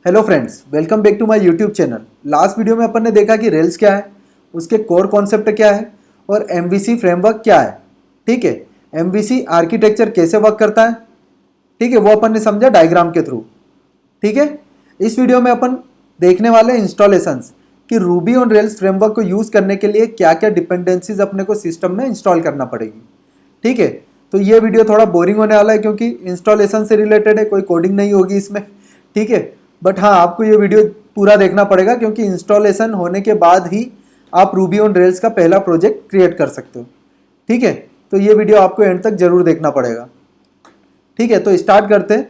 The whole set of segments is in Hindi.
Hello friends, welcome back to my YouTube channel. Last video में अपन ने देखा कि रेल्स क्या है, उसके कोर कॉन्सेप्ट क्या है और एमवीसी फ्रेमवर्क क्या है। ठीक है, एमवीसी आर्किटेक्चर कैसे वर्क करता है, ठीक है, वो अपन ने समझा डायग्राम के थ्रू। ठीक है, इस वीडियो में अपन देखने वाले इंस्टॉलेशंस कि रूबी ऑन रेल्स फ्रेमवर्क को यूज़ करने के लिए क्या क्या डिपेंडेंसीज अपने को सिस्टम में इंस्टॉल करना पड़ेगी। ठीक है, तो ये वीडियो थोड़ा बोरिंग होने वाला है क्योंकि इंस्टॉलेशन से रिलेटेड है, कोई कोडिंग नहीं होगी इसमें। ठीक है, बट हाँ, आपको ये वीडियो पूरा देखना पड़ेगा क्योंकि इंस्टॉलेशन होने के बाद ही आप रूबी ऑन रेल्स का पहला प्रोजेक्ट क्रिएट कर सकते हो। ठीक है, तो ये वीडियो आपको एंड तक जरूर देखना पड़ेगा। ठीक है, तो स्टार्ट करते हैं।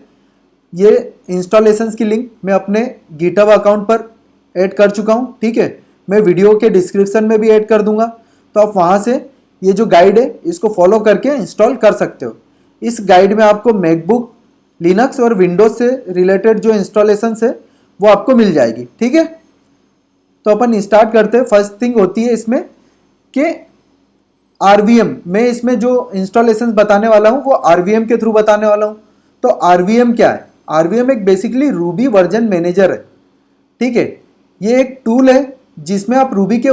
ये इंस्टॉलेशंस की लिंक मैं अपने गिटहब अकाउंट पर ऐड कर चुका हूँ। ठीक है, मैं वीडियो के डिस्क्रिप्शन में भी ऐड कर दूंगा, तो आप वहाँ से ये जो गाइड है इसको फॉलो करके इंस्टॉल कर सकते हो। इस गाइड में आपको मैकबुक, लिनक्स और विंडोज से रिलेटेड जो इंस्टॉलेशंस है वो आपको मिल जाएगी। ठीक है, तो अपन स्टार्ट करते हैं। फर्स्ट थिंग होती है इसमें कि आरवीएम, मैं इसमें जो इंस्टॉलेशंस बताने वाला हूँ वो आरवीएम के थ्रू बताने वाला हूँ। तो आरवीएम क्या है? आरवीएम एक बेसिकली रूबी वर्जन मैनेजर है। ठीक है, ये एक टूल है जिसमें आप रूबी के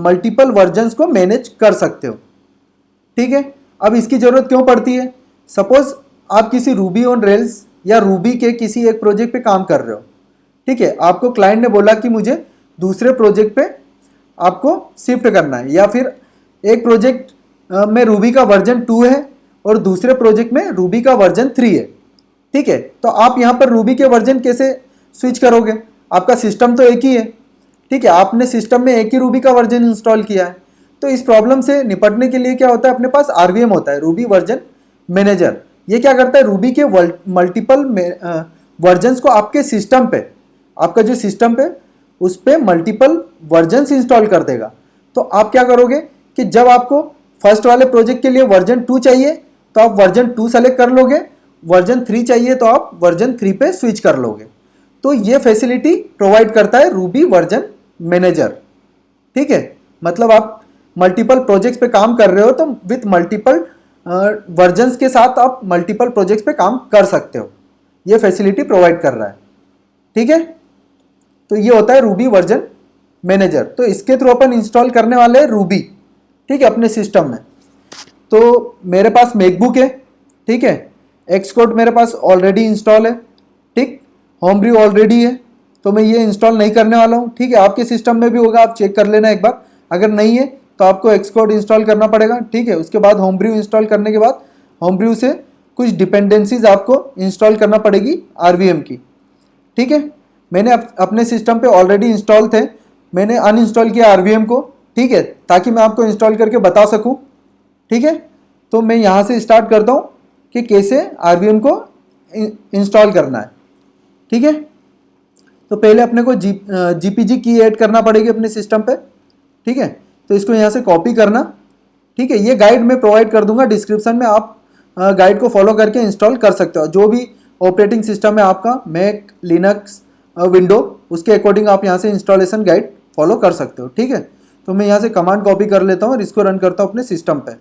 मल्टीपल वर्जन्स को मैनेज कर सकते हो। ठीक है, अब इसकी जरूरत क्यों पड़ती है? सपोज आप किसी रूबी ऑन रेल्स या रूबी के किसी एक प्रोजेक्ट पे काम कर रहे हो। ठीक है, आपको क्लाइंट ने बोला कि मुझे दूसरे प्रोजेक्ट पे आपको शिफ्ट करना है, या फिर एक प्रोजेक्ट में रूबी का वर्जन 2 है और दूसरे प्रोजेक्ट में रूबी का वर्जन 3 है। ठीक है, तो आप यहाँ पर रूबी के वर्जन कैसे स्विच करोगे? आपका सिस्टम तो एक ही है। ठीक है, आपने सिस्टम में एक ही रूबी का वर्जन इंस्टॉल किया है। तो इस प्रॉब्लम से निपटने के लिए क्या होता है, अपने पास आरवीएम होता है, रूबी वर्जन मैनेजर। ये क्या करता है, रूबी के मल्टीपल वर्जन्स को आपके सिस्टम पे, आपका जो सिस्टम पे उस पर मल्टीपल वर्जन्स इंस्टॉल कर देगा। तो आप क्या करोगे कि जब आपको फर्स्ट वाले प्रोजेक्ट के लिए वर्जन 2 चाहिए तो आप वर्जन 2 सेलेक्ट कर लोगे, वर्जन 3 चाहिए तो आप वर्जन 3 पे स्विच कर लोगे। तो ये फैसिलिटी प्रोवाइड करता है रूबी वर्जन मैनेजर। ठीक है, मतलब आप मल्टीपल प्रोजेक्ट्स पे काम कर रहे हो तो विथ मल्टीपल वर्जन्स के साथ आप मल्टीपल प्रोजेक्ट्स पे काम कर सकते हो। ये फैसिलिटी प्रोवाइड कर रहा है। ठीक है, तो ये होता है रूबी वर्जन मैनेजर। तो इसके थ्रू अपन इंस्टॉल करने वाले हैं रूबी। ठीक है, अपने सिस्टम में। तो मेरे पास मैकबुक है। ठीक है, एक्सकोड मेरे पास ऑलरेडी इंस्टॉल है। ठीक, होमब्रू ऑलरेडी है, तो मैं ये इंस्टॉल नहीं करने वाला हूँ। ठीक है, आपके सिस्टम में भी होगा, आप चेक कर लेना एक बार। अगर नहीं है तो आपको एक्सकोड इंस्टॉल करना पड़ेगा। ठीक है, उसके बाद होमब्रू इंस्टॉल करने के बाद होमब्रू से कुछ डिपेंडेंसीज आपको इंस्टॉल करना पड़ेगी आरवीएम की। ठीक है, मैंने अपने सिस्टम पे ऑलरेडी इंस्टॉल थे, मैंने अनइंस्टॉल किया आरवीएम को। ठीक है, ताकि मैं आपको इंस्टॉल करके बता सकूं। ठीक है, तो मैं यहाँ से स्टार्ट करता हूँ कि कैसे आरवीएम को इंस्टॉल करना है। ठीक है, तो पहले अपने को जीपीजी की ऐड करना पड़ेगी अपने सिस्टम पे। ठीक है, तो इसको यहाँ से कॉपी करना। ठीक है, ये गाइड मैं प्रोवाइड कर दूंगा डिस्क्रिप्शन में, आप गाइड को फॉलो करके इंस्टॉल कर सकते हो। जो भी ऑपरेटिंग सिस्टम है आपका, मैक, लिनक्स, विंडो, उसके अकॉर्डिंग आप यहाँ से इंस्टॉलेशन गाइड फॉलो कर सकते हो। ठीक है, तो मैं यहाँ से कमांड कॉपी कर लेता हूँ और इसको रन करता हूँ अपने सिस्टम पे।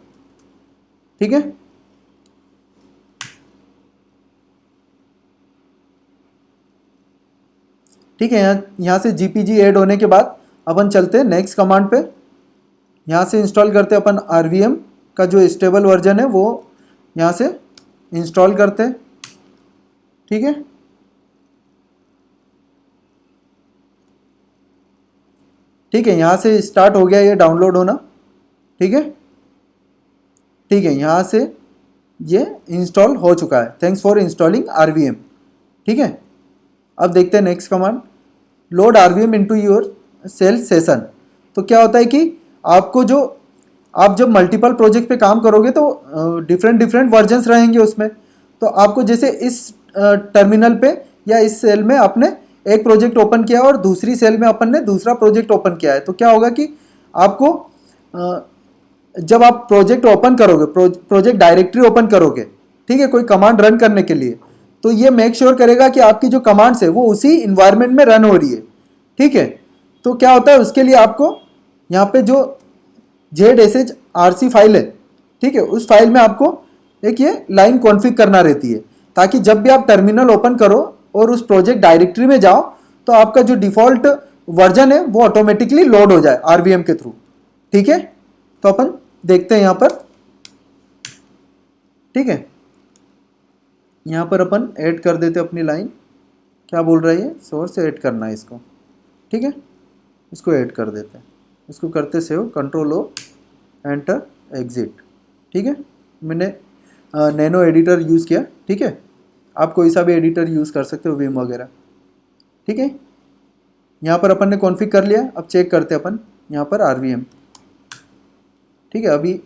ठीक है, ठीक है, यहाँ से जीपीजी ऐड होने के बाद अपन चलते हैं नेक्स्ट कमांड पे। यहाँ से इंस्टॉल करते हैं अपन आरवीएम का जो स्टेबल वर्जन है वो यहाँ से इंस्टॉल करते हैं। ठीक है, ठीक है, यहाँ से स्टार्ट हो गया ये डाउनलोड होना। ठीक है, ठीक है, यहाँ से ये इंस्टॉल हो चुका है। Thanks for installing RVM. ठीक है, अब देखते हैं next command, load RVM into your shell session. तो क्या होता है कि आपको जो, आप जब मल्टीपल प्रोजेक्ट पे काम करोगे तो डिफरेंट डिफरेंट वर्जन्स रहेंगे उसमें। तो आपको जैसे इस टर्मिनल पे या इस सेल में आपने एक प्रोजेक्ट ओपन किया और दूसरी सेल में अपन ने दूसरा प्रोजेक्ट ओपन किया है, तो क्या होगा कि आपको जब आप प्रोजेक्ट ओपन करोगे, प्रोजेक्ट डायरेक्टरी ओपन करोगे, ठीक है, कोई कमांड रन करने के लिए, तो ये मेक श्योर करेगा कि आपकी जो कमांड्स है वो उसी इन्वायरमेंट में रन हो रही है। ठीक है, तो क्या होता है उसके लिए आपको यहाँ पे जो ZSHRC फाइल है, ठीक है, उस फाइल में आपको एक ये लाइन कॉन्फ़िग करना रहती है, ताकि जब भी आप टर्मिनल ओपन करो और उस प्रोजेक्ट डायरेक्टरी में जाओ तो आपका जो डिफ़ॉल्ट वर्जन है वो ऑटोमेटिकली लोड हो जाए RVM के थ्रू। ठीक है, तो अपन देखते हैं यहाँ पर। ठीक है, यहाँ पर अपन ऐड कर देते अपनी लाइन। क्या बोल रही है, सोर्स ऐड करना है इसको। ठीक है, इसको ऐड कर देते हैं, इसको करते save, control O, enter, exit. ठीक है, मैंने नैनो एडिटर यूज़ किया। ठीक है, आप कोई सा भी एडिटर यूज़ कर सकते हो, विम वगैरह। ठीक है, यहाँ पर अपन ने कॉन्फ़िग कर लिया। अब चेक करते हैं अपन यहाँ पर RVM। ठीक है, अभी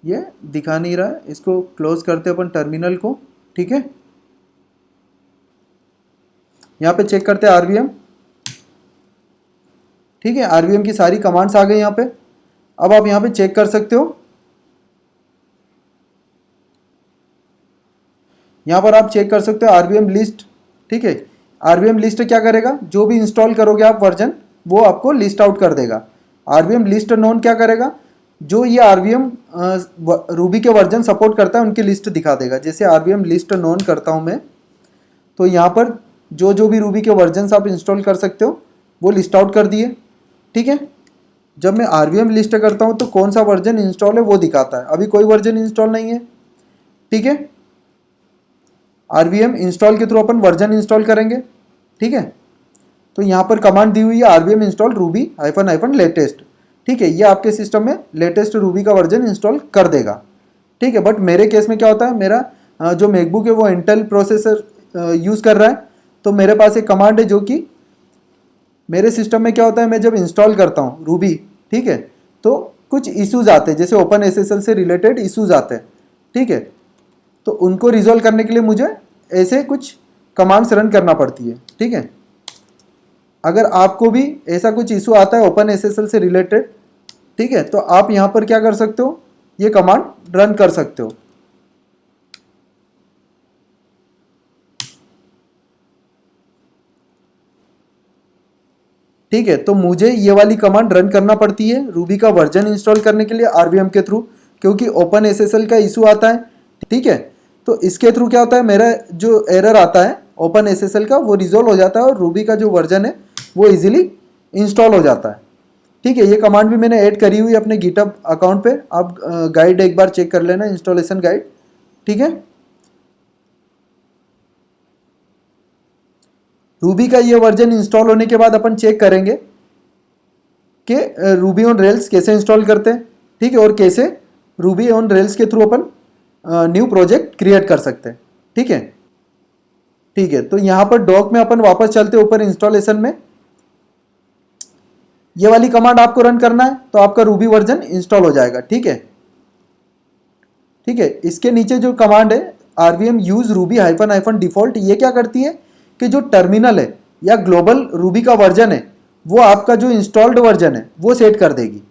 ये दिखा नहीं रहा है, इसको क्लोज करते अपन टर्मिनल को। ठीक है, यहाँ पे चेक करते हैं RVM। ठीक है, RVM की सारी कमांड्स आ गई यहाँ पे। अब आप यहाँ पे चेक कर सकते हो, यहाँ पर आप चेक कर सकते हो RVM लिस्ट। ठीक है, RVM लिस्ट क्या करेगा, जो भी इंस्टॉल करोगे आप वर्जन, वो आपको लिस्ट आउट कर देगा। RVM लिस्ट नोन क्या करेगा, जो ये RVM रूबी के वर्जन सपोर्ट करता है उनकी लिस्ट दिखा देगा। जैसे RVM लिस्ट नोन करता हूँ मैं, तो यहाँ पर जो जो भी रूबी के वर्जन आप इंस्टॉल कर सकते हो वो लिस्ट आउट कर दिए। ठीक है, जब मैं RVM लिस्ट करता हूँ तो कौन सा वर्जन इंस्टॉल है वो दिखाता है। अभी कोई वर्जन इंस्टॉल नहीं है। ठीक है, RVM इंस्टॉल के थ्रू अपन वर्जन इंस्टॉल करेंगे। ठीक है, तो यहाँ पर कमांड दी हुई है RVM इंस्टॉल रूबी -- लेटेस्ट। ठीक है, ये आपके सिस्टम में लेटेस्ट रूबी का वर्जन इंस्टॉल कर देगा। ठीक है, बट मेरे केस में क्या होता है, मेरा जो मैकबुक है वो इंटेल प्रोसेसर यूज़ कर रहा है, तो मेरे पास एक कमांड है जो कि मेरे सिस्टम में क्या होता है, मैं जब इंस्टॉल करता हूँ रूबी, ठीक है, तो कुछ इश्यूज आते हैं, जैसे OpenSSL से रिलेटेड इश्यूज आते हैं। ठीक है, तो उनको रिजॉल्व करने के लिए मुझे ऐसे कुछ कमांड्स रन करना पड़ती है। ठीक है, अगर आपको भी ऐसा कुछ इशू आता है OpenSSL से रिलेटेड, ठीक है, तो आप यहाँ पर क्या कर सकते हो, ये कमांड रन कर सकते हो। ठीक है, तो मुझे ये वाली कमांड रन करना पड़ती है रूबी का वर्जन इंस्टॉल करने के लिए RVM के थ्रू, क्योंकि OpenSSL का इशू आता है। ठीक है, तो इसके थ्रू क्या होता है, मेरा जो एरर आता है OpenSSL का वो रिजॉल्व हो जाता है और रूबी का जो वर्जन है वो इजीली इंस्टॉल हो जाता है। ठीक है, ये कमांड भी मैंने ऐड करी हुई अपने गिटहब अकाउंट पे, आप गाइड एक बार चेक कर लेना, इंस्टॉलेशन गाइड। ठीक है, रूबी का ये वर्जन इंस्टॉल होने के बाद अपन चेक करेंगे कि रूबी ऑन रेल्स कैसे इंस्टॉल करते हैं। ठीक है, और कैसे रूबी ऑन रेल्स के थ्रू अपन न्यू प्रोजेक्ट क्रिएट कर सकते हैं। ठीक है, ठीक है, तो यहाँ पर डॉक में अपन वापस चलते ऊपर इंस्टॉलेशन में। ये वाली कमांड आपको रन करना है तो आपका रूबी वर्जन इंस्टॉल हो जाएगा। ठीक है, ठीक है, इसके नीचे जो कमांड है RVM यूज रूबी -- डिफॉल्ट, ये क्या करती है कि जो टर्मिनल है या ग्लोबल रूबी का वर्जन है वो आपका जो इंस्टॉल्ड वर्जन है वो सेट कर देगी।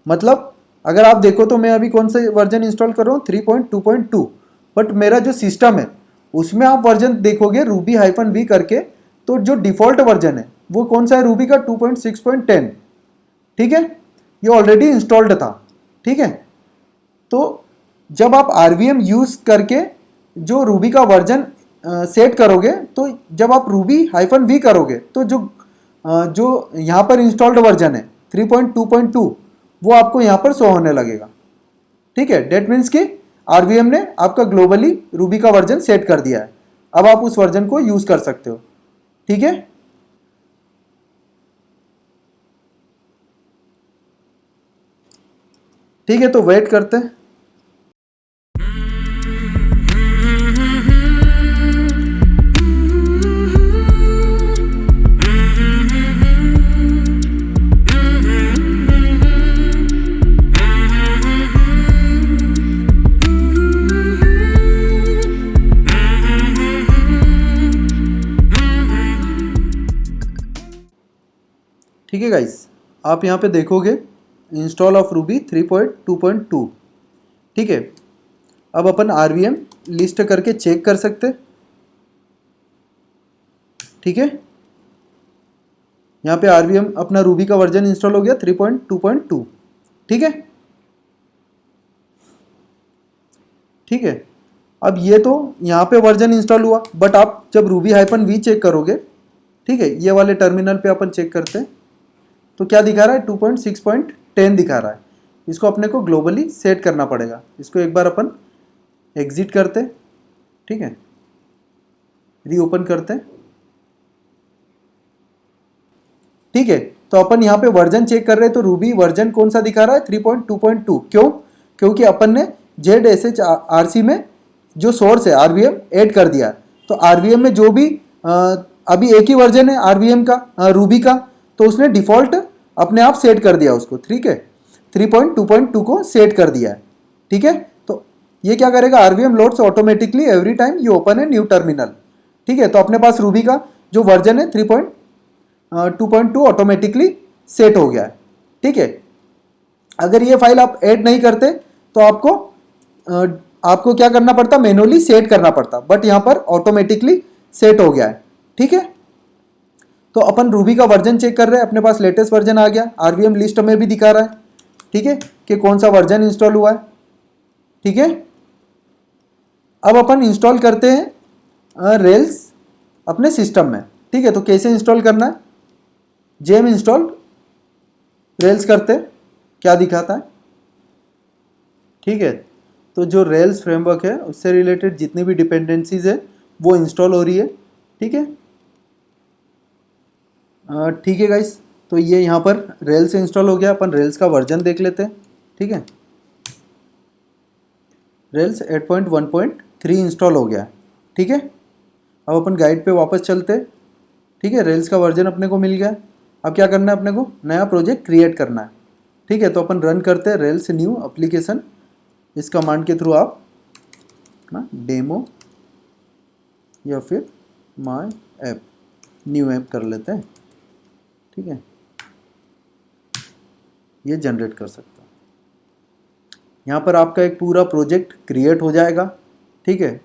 मतलब अगर आप देखो तो मैं अभी कौन सा वर्जन इंस्टॉल कर रहा हूँ, 3.2.2, बट मेरा जो सिस्टम है उसमें आप वर्जन देखोगे रूबी -v करके, तो जो डिफ़ॉल्ट वर्जन है वो कौन सा है, रूबी का 2.6.10। ठीक है, ये ऑलरेडी इंस्टॉल्ड था। ठीक है, तो जब आप RVM यूज़ करके जो रूबी का वर्जन सेट करोगे, तो जब आप रूबी -v करोगे तो जो यहाँ पर इंस्टॉल्ड वर्जन है 3.2.2 वो आपको यहाँ पर शो होने लगेगा। ठीक है, डेट मीन्स कि RVM ने आपका ग्लोबली रूबी का वर्जन सेट कर दिया है। अब आप उस वर्जन को यूज़ कर सकते हो। ठीक है, ठीक है, तो वेट करते हैं। ठीक है गाइस, आप यहाँ पे देखोगे इंस्टॉल ऑफ रूबी 3.2.2। ठीक है, अब अपन RVM लिस्ट करके चेक कर सकते। ठीक है, यहाँ पे RVM अपना रूबी का वर्जन इंस्टॉल हो गया 3.2.2। ठीक है, ठीक है, अब ये तो यहाँ पे वर्जन इंस्टॉल हुआ, बट आप जब ruby-v चेक करोगे, ठीक है, ये वाले टर्मिनल पे अपन चेक करते हैं तो क्या दिखा रहा है, 2.6.10 दिखा रहा है। इसको अपने को ग्लोबली सेट करना पड़ेगा। इसको एक बार अपन एग्जिट करते, ठीक है, रीओपन करते हैं, ठीक है। तो अपन यहाँ पे वर्जन चेक कर रहे हैं तो रूबी वर्जन कौन सा दिखा रहा है, 3.2.2। क्यों? क्योंकि अपन ने ZSHRC में जो सोर्स है RVM ऐड कर दिया। तो RVM में जो भी अभी एक ही वर्जन है RVM का, रूबी का, तो उसने डिफॉल्ट अपने आप सेट कर दिया उसको, ठीक है, 3.2.2 को सेट कर दिया है, ठीक है। तो ये क्या करेगा, RVM loads automatically every time you open a new terminal, ठीक है। तो अपने पास रूबी का जो वर्जन है 3.2.2 ऑटोमेटिकली सेट हो गया है, ठीक है। अगर ये फाइल आप ऐड नहीं करते तो आपको क्या करना पड़ता, मैनुअली सेट करना पड़ता, बट यहाँ पर ऑटोमेटिकली सेट हो गया है, ठीक है। तो अपन रूबी का वर्जन चेक कर रहे हैं, अपने पास लेटेस्ट वर्जन आ गया, RVM लिस्ट में भी दिखा रहा है, ठीक है, कि कौन सा वर्जन इंस्टॉल हुआ है, ठीक है। अब अपन इंस्टॉल करते हैं रेल्स अपने सिस्टम में, ठीक है। तो कैसे इंस्टॉल करना है, जेम इंस्टॉल रेल्स करते, क्या दिखाता है, ठीक है। तो जो रेल्स फ्रेमवर्क है उससे रिलेटेड जितनी भी डिपेंडेंसीज है वो इंस्टॉल हो रही है, ठीक है। ठीक है गाइस, तो ये यहाँ पर रेल्स इंस्टॉल हो गया। अपन रेल्स का वर्जन देख लेते हैं, ठीक है। रेल्स 8.1.3 इंस्टॉल हो गया, ठीक है। अब अपन गाइड पे वापस चलते, ठीक है। रेल्स का वर्जन अपने को मिल गया। अब क्या करना है, अपने को नया प्रोजेक्ट क्रिएट करना है, ठीक है। तो अपन रन करते हैं रेल्स न्यू एप्लीकेशन। इस कमांड के थ्रू आप ना डेमो या फिर माय ऐप, न्यू ऐप कर लेते हैं, ठीक है। ये जनरेट कर सकता हूँ। यहाँ पर आपका एक पूरा प्रोजेक्ट क्रिएट हो जाएगा, ठीक है।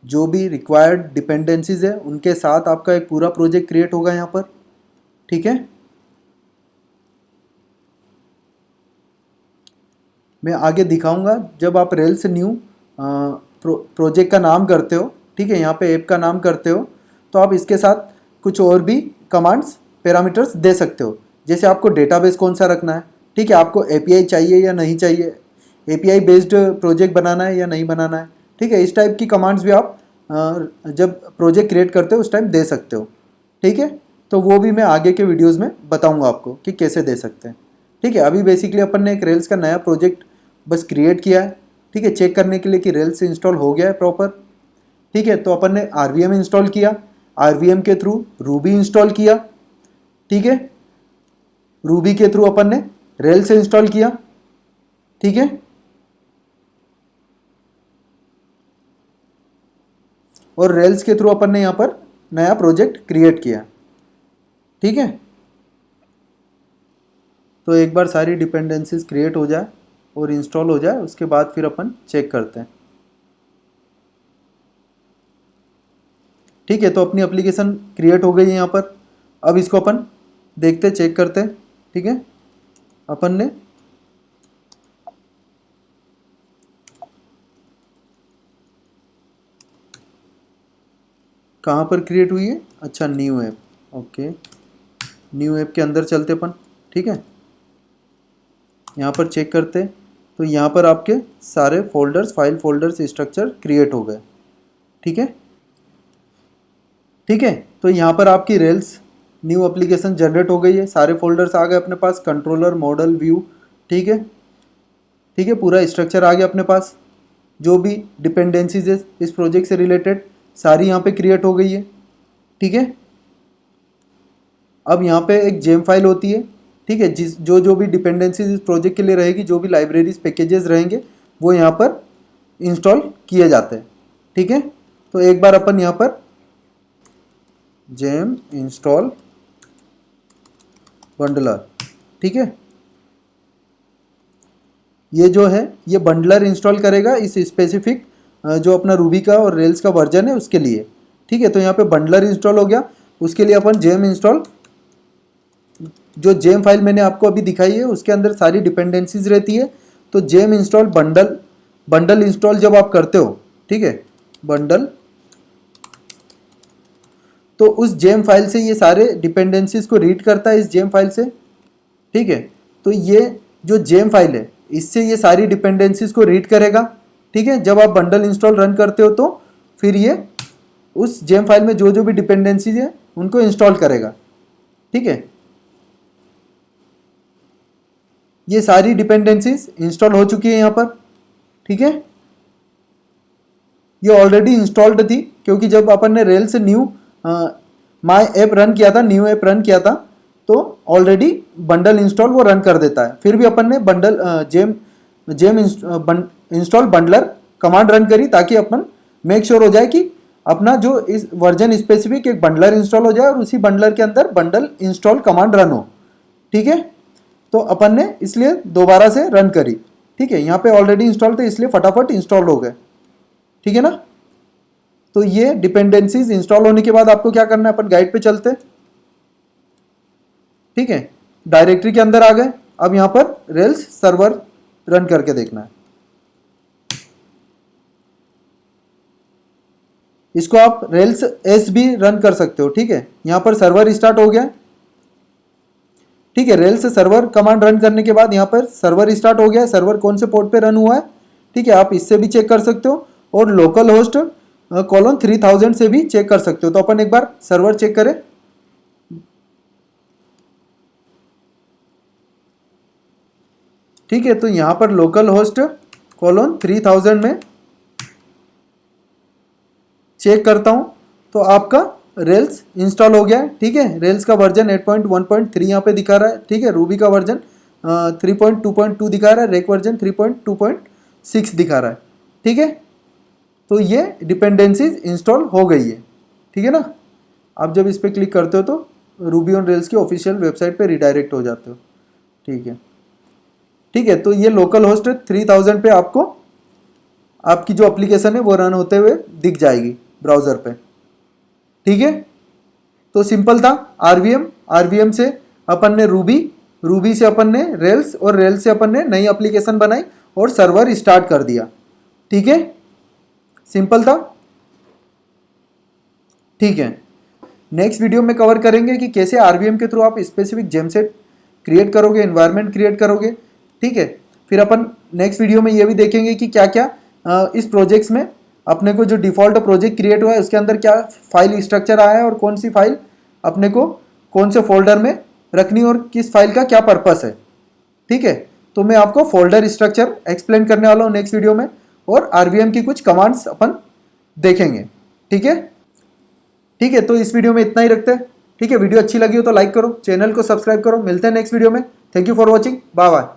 जो भी रिक्वायर्ड डिपेंडेंसीज है उनके साथ आपका एक पूरा प्रोजेक्ट क्रिएट होगा यहाँ पर, ठीक है। मैं आगे दिखाऊंगा जब आप रेल्स न्यू प्रोजेक्ट का नाम करते हो, ठीक है, यहाँ पे ऐप का नाम करते हो, तो आप इसके साथ कुछ और भी कमांड्स पैरामीटर्स दे सकते हो। जैसे आपको डेटाबेस कौन सा रखना है, ठीक है, आपको API चाहिए या नहीं चाहिए, API बेस्ड प्रोजेक्ट बनाना है या नहीं बनाना है, ठीक है। इस टाइप की कमांड्स भी आप जब प्रोजेक्ट क्रिएट करते हो उस टाइम दे सकते हो, ठीक है। तो वो भी मैं आगे के वीडियोज़ में बताऊँगा आपको कि कैसे दे सकते हैं, ठीक है। अभी बेसिकली अपन ने एक रेल्स का नया प्रोजेक्ट बस क्रिएट किया है, ठीक है, चेक करने के लिए कि रेल्स इंस्टॉल हो गया है प्रॉपर, ठीक है। तो अपन ने RVM इंस्टॉल किया, RVM के थ्रू रूबी इंस्टॉल किया, ठीक है। रूबी के थ्रू अपन ने रेल्स इंस्टॉल किया, ठीक है। और रेल्स के थ्रू अपन ने यहाँ पर नया प्रोजेक्ट क्रिएट किया, ठीक है। तो एक बार सारी डिपेंडेंसीज क्रिएट हो जाए और इंस्टॉल हो जाए, उसके बाद फिर अपन चेक करते हैं, ठीक है। तो अपनी एप्लीकेशन क्रिएट हो गई है यहाँ पर। अब इसको अपन देखते, चेक करते हैं, ठीक है। अपन ने कहाँ पर क्रिएट हुई है, अच्छा new app, okay, new app के अंदर चलते अपन, ठीक है। यहाँ पर चेक करते, तो यहाँ पर आपके सारे folders, file folders structure create हो गए, ठीक है, ठीक है। तो यहाँ पर आपकी रेल्स न्यू एप्लीकेशन जनरेट हो गई है, सारे फोल्डर्स आ गए अपने पास, कंट्रोलर, मॉडल, व्यू, ठीक है, ठीक है, पूरा स्ट्रक्चर आ गया अपने पास। जो भी डिपेंडेंसीज है इस प्रोजेक्ट से रिलेटेड सारी यहाँ पे क्रिएट हो गई है, ठीक है। अब यहाँ पे एक जेम फाइल होती है, ठीक है, जो भी डिपेंडेंसीज इस प्रोजेक्ट के लिए रहेगी, जो भी लाइब्रेरीज पैकेजेस रहेंगे वो यहाँ पर इंस्टॉल किए जाते हैं, ठीक है। तो एक बार अपन यहाँ पर जेम इंस्टॉल बंडलर, ठीक है, ये जो है ये बंडलर इंस्टॉल करेगा इस स्पेसिफिक जो अपना रूबी का और रेल्स का वर्जन है उसके लिए, ठीक है। तो यहाँ पे बंडलर इंस्टॉल हो गया, उसके लिए अपन जेम इंस्टॉल, जो जेम फाइल मैंने आपको अभी दिखाई है उसके अंदर सारी डिपेंडेंसीज रहती है। तो जेम इंस्टॉल बंडल इंस्टॉल जब आप करते हो, ठीक है, बंडल। तो उस जेम फाइल से ये सारे डिपेंडेंसीज को रीड करता है, इस जेम फाइल से, ठीक है। तो ये जो जेम फाइल है इससे ये सारी डिपेंडेंसीज को रीड करेगा, ठीक है। जब आप बंडल इंस्टॉल रन करते हो तो फिर ये उस जेम फाइल में जो जो भी डिपेंडेंसीज है उनको इंस्टॉल करेगा, ठीक है। ये सारी डिपेंडेंसीज इंस्टॉल हो चुकी है यहाँ पर, ठीक है। ये ऑलरेडी इंस्टॉल्ड थी क्योंकि जब अपन ने रेल से न्यू माई ऐप रन किया था, न्यू ऐप रन किया था, तो ऑलरेडी बंडल इंस्टॉल वो रन कर देता है। फिर भी अपन ने bundle gem install bundler command run करी ताकि अपन मेक श्योर हो जाए कि अपना जो इस वर्जन स्पेसिफिक एक बंडलर इंस्टॉल हो जाए और उसी बंडलर के अंदर बंडल इंस्टॉल कमांड रन हो, ठीक है। तो अपन ने इसलिए दोबारा से रन करी, ठीक है। यहाँ पे ऑलरेडी इंस्टॉल थे इसलिए फटाफट इंस्टॉल हो गए, ठीक है ना। तो ये डिपेंडेंसीज इंस्टॉल होने के बाद आपको क्या करना है, अपन गाइड पे चलते, ठीक है। डायरेक्टरी के अंदर आ गए, अब यहाँ पर रेल्स सर्वर रन करके देखना है। इसको आप रेल्स एस भी रन कर सकते हो, ठीक है। यहाँ पर सर्वर स्टार्ट हो गया, ठीक है। रेल्स सर्वर कमांड रन करने के बाद यहाँ पर सर्वर स्टार्ट हो गया है, सर्वर कौन से पोर्ट पे रन हुआ है, ठीक है। आप इससे भी चेक कर सकते हो और लोकल होस्ट कोलोन 3000 से भी चेक कर सकते हो। तो अपन एक बार सर्वर चेक करें, ठीक है। तो यहाँ पर लोकल होस्ट कोलोन 3000 में चेक करता हूँ तो आपका रेल्स इंस्टॉल हो गया है, ठीक है। रेल्स का वर्जन 8.1.3 यहाँ पे दिखा रहा है, ठीक है। रूबी का वर्जन 3.2.2 दिखा रहा है, रेक वर्जन 3.2.6 दिखा रहा है, ठीक है। तो ये डिपेंडेंसीज इंस्टॉल हो गई है, ठीक है ना। आप जब इस पर क्लिक करते हो तो रूबी ऑन रेल्स की ऑफिशियल वेबसाइट पे रिडायरेक्ट हो जाते हो, ठीक है, ठीक है। तो ये लोकल होस्ट 3000 पे आपको आपकी जो एप्लीकेशन है वो रन होते हुए दिख जाएगी ब्राउज़र पे, ठीक है। तो सिंपल था, आरवीएम से अपन ने रूबी से अपन ने रेल्स और रेल्स से अपन ने नई एप्लीकेशन बनाई और सर्वर स्टार्ट कर दिया, ठीक है। सिंपल था, ठीक है। नेक्स्ट वीडियो में कवर करेंगे कि कैसे आरवीएम के थ्रू आप स्पेसिफिक जेमसेट क्रिएट करोगे, एनवायरनमेंट क्रिएट करोगे, ठीक है। फिर अपन नेक्स्ट वीडियो में ये भी देखेंगे कि क्या क्या इस प्रोजेक्ट्स में अपने को जो डिफ़ॉल्ट प्रोजेक्ट क्रिएट हुआ है उसके अंदर क्या फाइल स्ट्रक्चर आया है और कौन सी फाइल अपने को कौन से फोल्डर में रखनी और किस फाइल का क्या पर्पस है, ठीक है। तो मैं आपको फोल्डर स्ट्रक्चर एक्सप्लेन करने वाला हूँ नेक्स्ट वीडियो में और आरवीएम की कुछ कमांड्स अपन देखेंगे, ठीक है, ठीक है। तो इस वीडियो में इतना ही रखते हैं, ठीक है। वीडियो अच्छी लगी हो तो लाइक करो, चैनल को सब्सक्राइब करो। मिलते हैं नेक्स्ट वीडियो में। Thank you for watching, bye bye.